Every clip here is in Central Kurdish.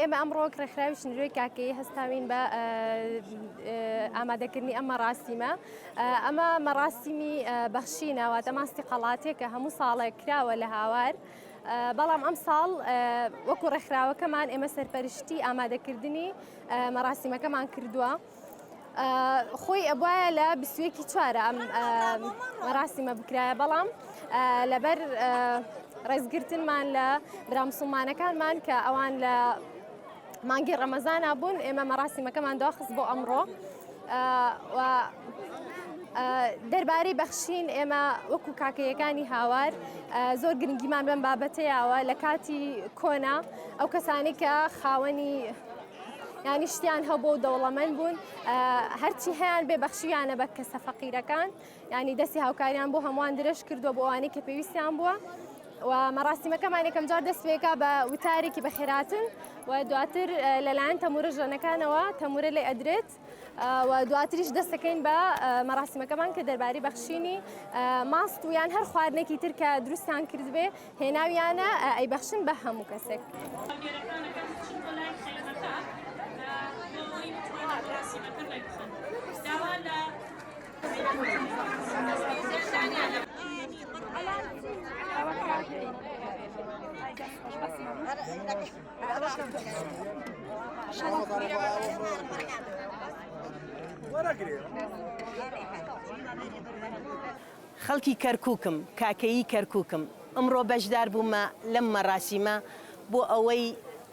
ئێمە ئەمڕۆ ڕێکخراوی شنیروی کاکەیی هەستاوین بە ئامادەکردنی ئەم مەراسیمە. ئەمە مەراسیمی بەخشینە واتە ماستی قەڵاتێک کە هەموو ساڵێک کراوە لە هاوار. بەڵام ئەم ساڵ وەکو ڕێکخراوەکەمان ئێمە سەرپەرشتی ئامادەکردنی مەراسیمەکەمان کردووە. خۆی ئەبوایە لە 24 ئەم مەراسیمە بکرایە، بەڵام لەبەر ڕێزگرتنمان لە برا موسڵمانەکانمان کە ئەوان لە مانگی ڕەمەزانە بوون، ئێمە مەراسیمەکەمان داخست بۆ ئەمڕۆ. دەربارەی بەخشین ئێمە وەکو کاکەیەکانی هاوار زۆر گرنگیمان بەم بابەتەیەوە لە کاتی کۆنا ئەو کەسانی کە خاوەنی یانی شتیان هەبوو و دەوڵەمەند بوون هەرچی هەیان بێبەخشیانە بە کەسە فەقیرەکان، ینی دەستی هاوکاریان بۆ هەمووان درێژ کردووە بۆ ئەوانەی کە پێویستیان بووە. و مەراسیمەکەمان یەکەم جار دەست پێکا بە وتارێکی بەخێراتن و دواتر لەلایەن تەمورە ژەنەکانەوە تەمورە لێ ئەدرێت و دواتریش دەستەکەین بە مەراسیمەکەمان کە دەربارەی بەخشینی ماست و یان هەر خواردنێکی تر کە دروستیان کردبێ هێناویانە ئەیبەخشن بە هەموو کەسێک. خەڵکی کەرکووکم، کاکەیی کەرکووکم، ئەمڕۆ بەشدار بوومە لەم مەراسیمە بۆ ئەوەی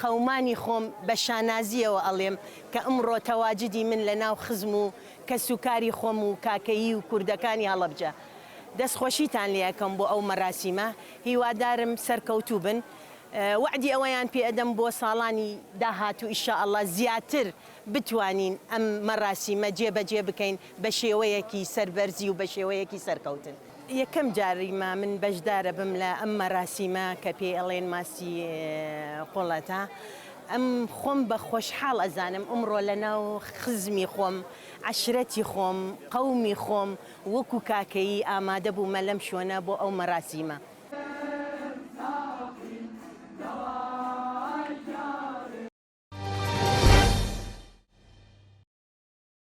قەومانی خۆم بە شانازیەوە ئەڵێم کە ئەمڕۆ تەواجدی من لە ناو خزم و کە سوکاری خۆم و کاکەیی و کوردەکانی هەڵەبجە. دەستخۆشیتان لێ یەکەم بۆ ئەو مەراسیمە، هیوادارم سەرکەوتوو بن. وعدی ئەوەیان پێ ئەدەم بۆ ساڵانی داهاتوو ئیشاءالله زیاتر بتوانین ئەم مەراسیمە جێبەجێ بکەین بە شێوەیەکی سەربەرزی و بە شێوەیەکی سەرکەوتن. یەکەم جاریمە من بەشدارە بم لە ئەم مەراسیمە کە پێ ئەڵێن ماسی قوڵەتە. ئەم خۆم بە خۆشحاڵ ئەزانم ئەمڕۆ لە ناو خزمی خۆم، عەشرەتی خۆم، قەومی خۆم وەکو کاکەیی ئامادە بوومە لەم شوێنە بۆ ئەو مەراسیمە.